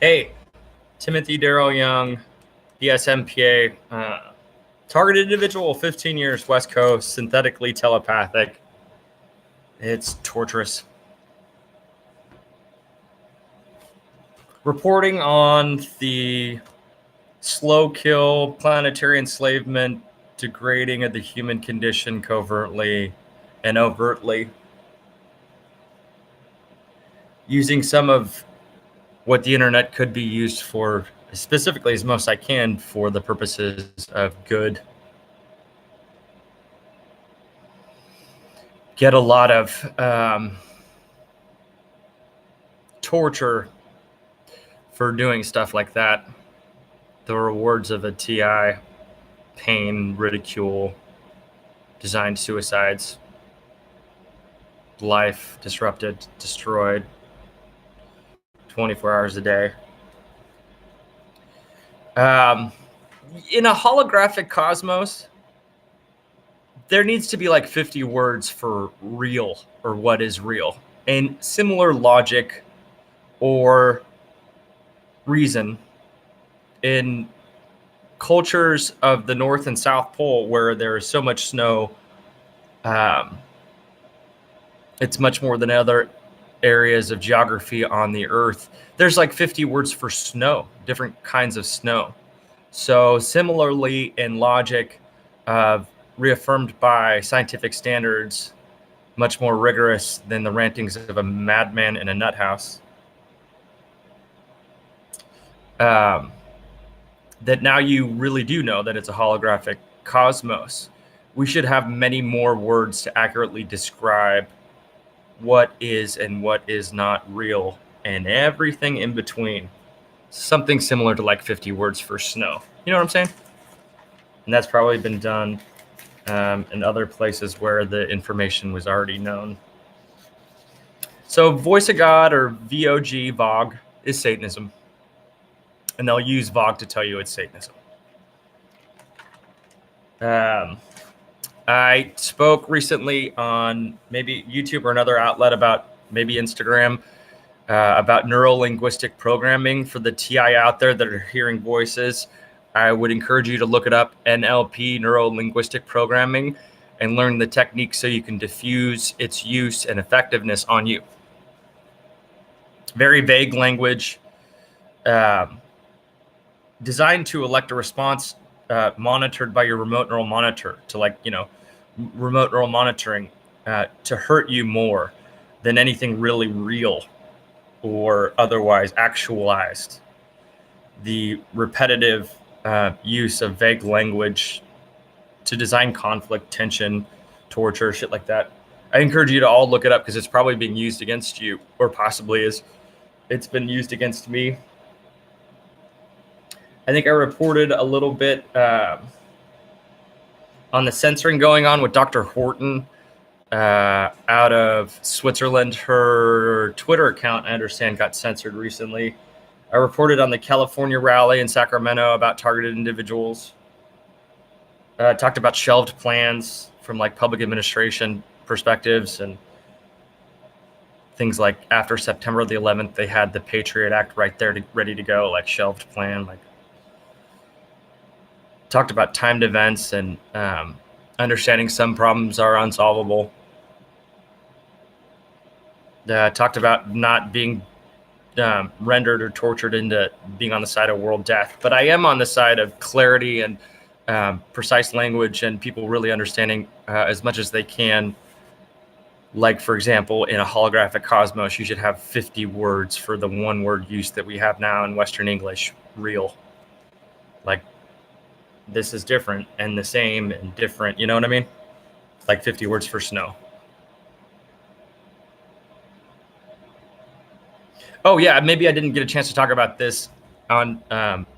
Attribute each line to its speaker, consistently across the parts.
Speaker 1: Hey, Timothy Darrell Young, BS MPA, targeted individual, 15 years, West Coast, synthetically telepathic. It's torturous. Reporting on the slow kill, planetary enslavement, degrading of the human condition covertly and overtly, using some of what the internet could be used for, specifically as most I can, for the purposes of good. Get a lot of torture for doing stuff like that. The rewards of a TI, pain, ridicule, designed suicides, life disrupted, destroyed, 24 hours a day. In a holographic cosmos, there needs to be like 50 words for real or what is real, and similar logic or reason in cultures of the North and South Pole where there is so much snow. It's much more than other areas of geography on the Earth. There's like 50 words for snow, different kinds of snow. So similarly in logic, reaffirmed by scientific standards, much more rigorous than the rantings of a madman in a nut house. That now you really do know that it's a holographic cosmos. We should have many more words to accurately describe what is and what is not real and everything in between. Something similar to like 50 words for snow. You know what I'm saying? And that's probably been done in other places where the information was already known. So voice of God, or VOG, VOG, is Satanism. And they'll use VOG to tell you it's Satanism. I spoke recently on maybe YouTube or another outlet, about maybe Instagram, about neuro-linguistic programming. For the TI out there that are hearing voices, I would encourage you to look it up, NLP, neuro-linguistic programming, and learn the technique so you can diffuse its use and effectiveness on you. Very vague language, designed to elect a response monitored by your remote neural monitor, to remote neural monitoring, to hurt you more than anything really real or otherwise actualized. The repetitive use of vague language to design conflict, tension, torture, shit like that. I encourage you to all look it up, because it's probably being used against you, or possibly is. It's been used against me. I think I reported a little bit on the censoring going on with Dr. Horton out of Switzerland. Her Twitter account, I understand, got censored recently. I reported on the California rally in Sacramento about targeted individuals. Talked about shelved plans from like public administration perspectives, and things like after September the 11th, they had the Patriot Act right there ready to go, like shelved plan. Like, talked about timed events and understanding some problems are unsolvable. Talked about not being rendered or tortured into being on the side of world death. But I am on the side of clarity and precise language, and people really understanding as much as they can. Like, for example, in a holographic cosmos, you should have 50 words for the one word use that we have now in Western English, real. Like, this is different and the same and different, you know what I mean? Like 50 words for snow. Oh yeah, maybe I didn't get a chance to talk about this on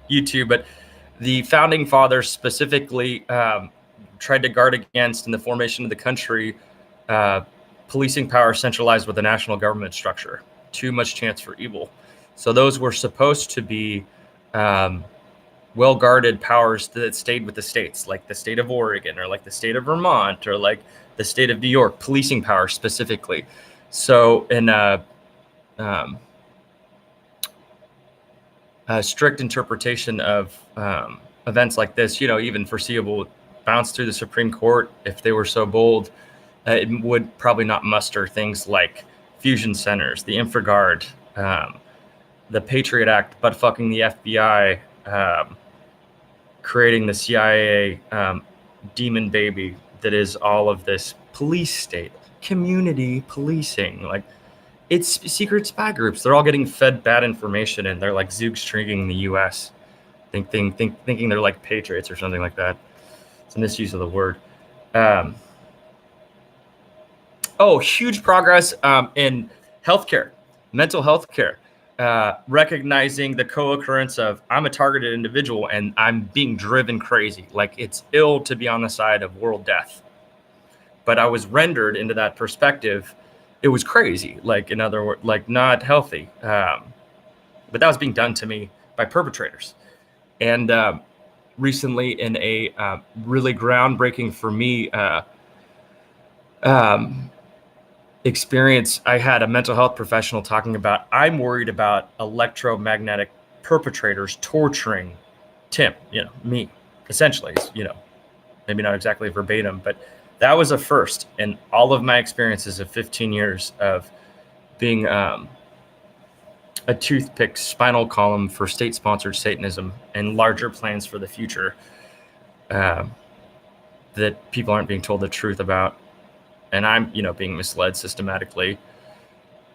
Speaker 1: YouTube, but the founding fathers specifically tried to guard against, in the formation of the country, policing power centralized with a national government structure. Too much chance for evil. So those were supposed to be well-guarded powers that stayed with the states, like the state of Oregon, or like the state of Vermont, or like the state of New York, policing power specifically. So in strict interpretation of events like this, even foreseeable, bounce through the Supreme Court if they were so bold. It would probably not muster things like fusion centers, the InfraGard, the Patriot Act, butt fucking the FBI, creating the CIA demon baby that is all of this police state, community policing. Like, it's secret spy groups. They're all getting fed bad information, and they're like Zug stringing the U.S. Thinking they're like patriots or something like that. It's a misuse of the word. Huge progress in healthcare, mental health care. Recognizing the co-occurrence of I'm a targeted individual and I'm being driven crazy. Like, it's ill to be on the side of world death. But I was rendered into that perspective. It was crazy. Like, in other words, like, not healthy. But that was being done to me by perpetrators. And recently, in a really groundbreaking for me experience, I had a mental health professional talking about, I'm worried about electromagnetic perpetrators torturing Tim, me, essentially, maybe not exactly verbatim, but that was a first in all of my experiences of 15 years of being a toothpick spinal column for state-sponsored Satanism and larger plans for the future that people aren't being told the truth about. And I'm, being misled systematically.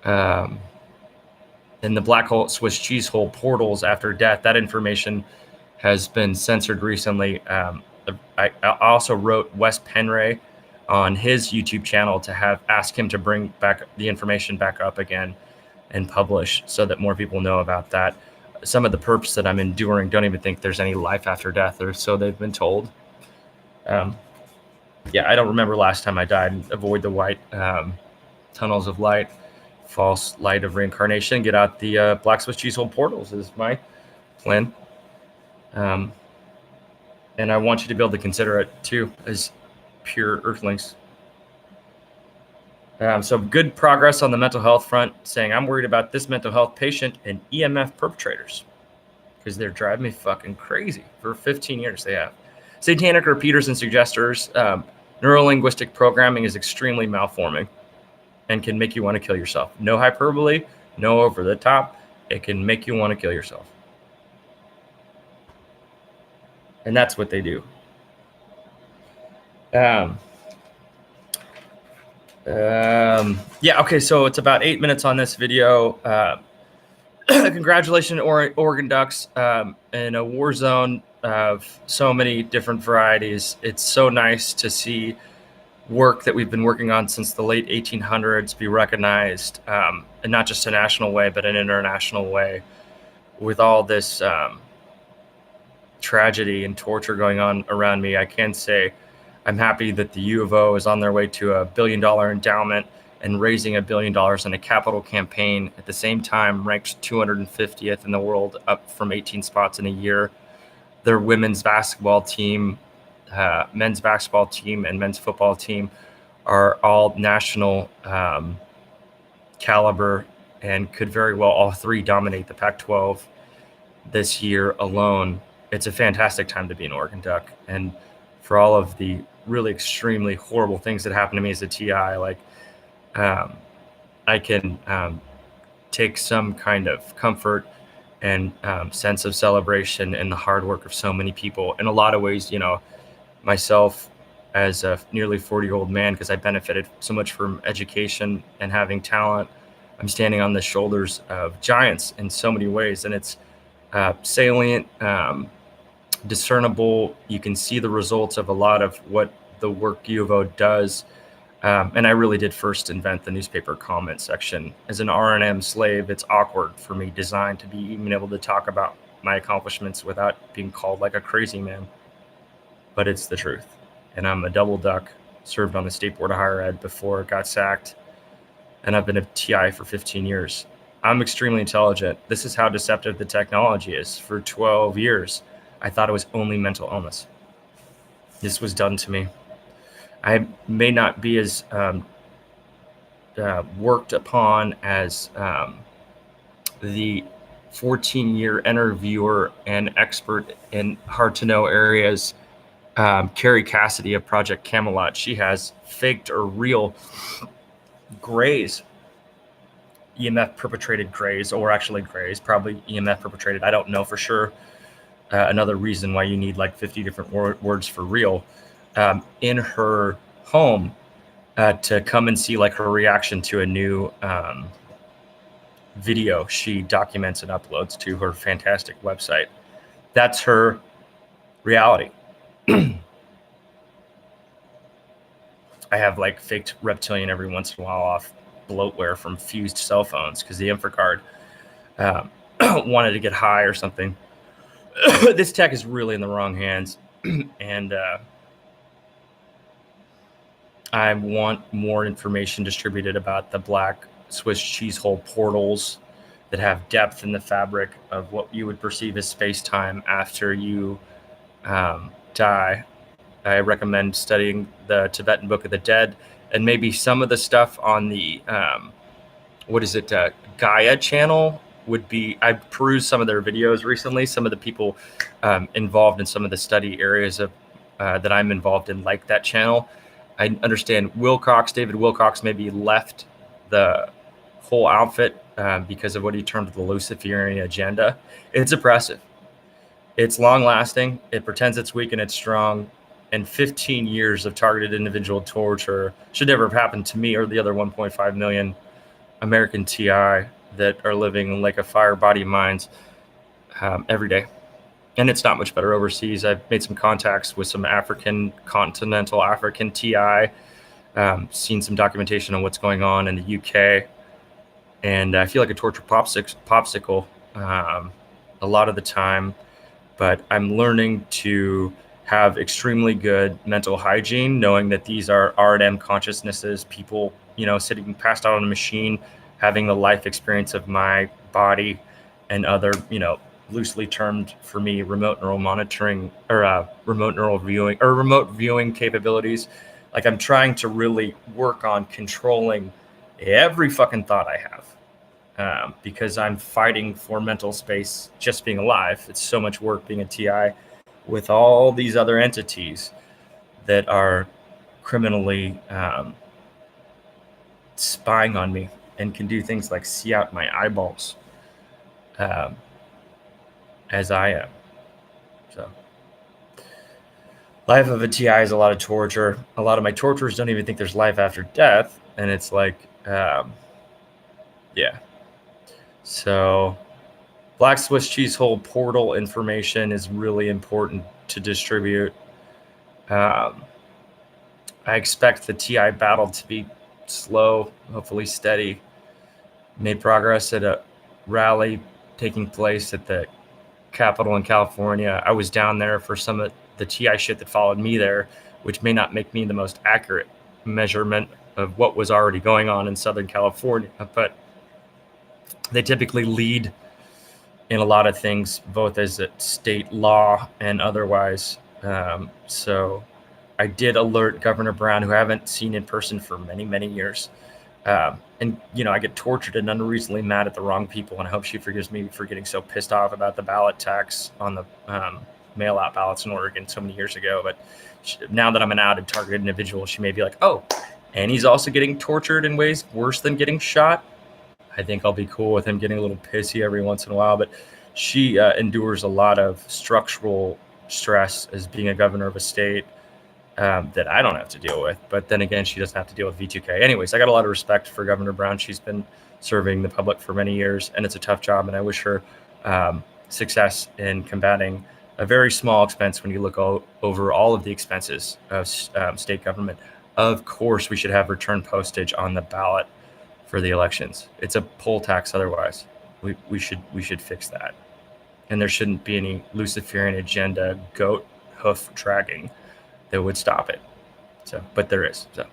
Speaker 1: And the black hole, Swiss cheese hole portals after death, that information has been censored recently. I also wrote Wes Penray on his YouTube channel to ask him to bring back the information back up again and publish so that more people know about that. Some of the perps that I'm enduring don't even think there's any life after death, or so they've been told. I don't remember last time I died. Avoid the white tunnels of light, false light of reincarnation. Get out the black Swiss cheese hole portals is my plan. And I want you to be able to consider it too as pure earthlings. So good progress on the mental health front, saying I'm worried about this mental health patient and EMF perpetrators because they're driving me fucking crazy. For 15 years they have. Satanic repeaters and suggesters. Neurolinguistic programming is extremely malforming and can make you want to kill yourself. No hyperbole, no over the top. It can make you want to kill yourself. And that's what they do. Okay, so it's about 8 minutes on this video. Congratulations, Oregon Ducks, in a war zone of so many different varieties. It's so nice to see work that we've been working on since the late 1800s be recognized, and not just a national way, but an international way. With all this tragedy and torture going on around me, I can say I'm happy that the U of O is on their way to $1 billion endowment and raising $1 billion in a capital campaign. At the same time, ranked 250th in the world, up from 18 spots in a year. Their women's basketball team, men's basketball team, and men's football team are all national caliber and could very well all three dominate the Pac-12 this year alone. It's a fantastic time to be an Oregon Duck. And for all of the really extremely horrible things that happened to me as a TI, I can take some kind of comfort and sense of celebration in the hard work of so many people. In a lot of ways, myself as a nearly 40-year-old man, because I benefited so much from education and having talent, I'm standing on the shoulders of giants in so many ways. And it's salient, discernible. You can see the results of a lot of what the work U of O does. And I really did first invent the newspaper comment section. As an R&M slave, it's awkward for me, designed to be even able to talk about my accomplishments without being called like a crazy man. But it's the truth. And I'm a double duck, served on the State Board of Higher Ed before it got sacked. And I've been a TI for 15 years. I'm extremely intelligent. This is how deceptive the technology is. For 12 years, I thought it was only mental illness. This was done to me. I may not be as worked upon as the 14-year interviewer and expert in hard-to-know areas, Carrie Cassidy of Project Camelot. She has faked or real grays, EMF perpetrated grays, or actually grays, probably EMF perpetrated. I don't know for sure. Another reason why you need like 50 different words for real, in her home, to come and see like her reaction to a new video she documents and uploads to her fantastic website. That's her reality. I have like faked reptilian every once in a while off bloatware from fused cell phones because the infracard wanted to get high or something. This tech is really in the wrong hands, and I want more information distributed about the black Swiss cheese hole portals that have depth in the fabric of what you would perceive as space-time after you die. I recommend studying the Tibetan Book of the Dead and maybe some of the stuff on the Gaia channel would be. I perused some of their videos recently. Some of the people involved in some of the study areas of that I'm involved in, like that channel. I understand David Wilcox maybe left the whole outfit because of what he termed the Luciferian agenda. It's oppressive. It's long-lasting. It pretends it's weak and it's strong. And 15 years of targeted individual torture should never have happened to me or the other 1.5 million American TI that are living in like a fire body minds every day. And it's not much better overseas. I've made some contacts with some continental African TI, seen some documentation on what's going on in the UK. And I feel like a torture popsicle a lot of the time. But I'm learning to have extremely good mental hygiene, knowing that these are R&M consciousnesses, people, sitting passed out on a machine, having the life experience of my body and other, loosely termed for me, remote neural monitoring or remote neural viewing or remote viewing capabilities. Like I'm trying to really work on controlling every fucking thought I have, because I'm fighting for mental space just being alive. It's so much work being a TI with all these other entities that are criminally spying on me and can do things like see out my eyeballs as I am. So life of a TI is a lot of torture. A lot of my torturers don't even think there's life after death. And it's like, yeah. So Black Swiss cheese hole portal information is really important to distribute. I expect the TI battle to be slow, hopefully steady. Made progress at a rally taking place at the Capitol in California. I was down there for some of the TI shit that followed me there, which may not make me the most accurate measurement of what was already going on in Southern California, but they typically lead in a lot of things, both as a state law and otherwise. So I did alert Governor Brown, who I haven't seen in person for many, many years. And, I get tortured and unreasonably mad at the wrong people. And I hope she forgives me for getting so pissed off about the ballot tax on the mail-out ballots in Oregon so many years ago. But now that I'm an outed targeted individual, she may be like, oh, and he's also getting tortured in ways worse than getting shot. I think I'll be cool with him getting a little pissy every once in a while. But she endures a lot of structural stress as being a governor of a state that I don't have to deal with. But then again, she doesn't have to deal with V2K. Anyways, I got a lot of respect for Governor Brown. She's been serving the public for many years, and it's a tough job. And I wish her success in combating a very small expense when you look over all of the expenses of state government. Of course, we should have return postage on the ballot for the elections. It's a poll tax otherwise. We should fix that. And there shouldn't be any Luciferian agenda goat hoof dragging that would stop it. So, but there is. So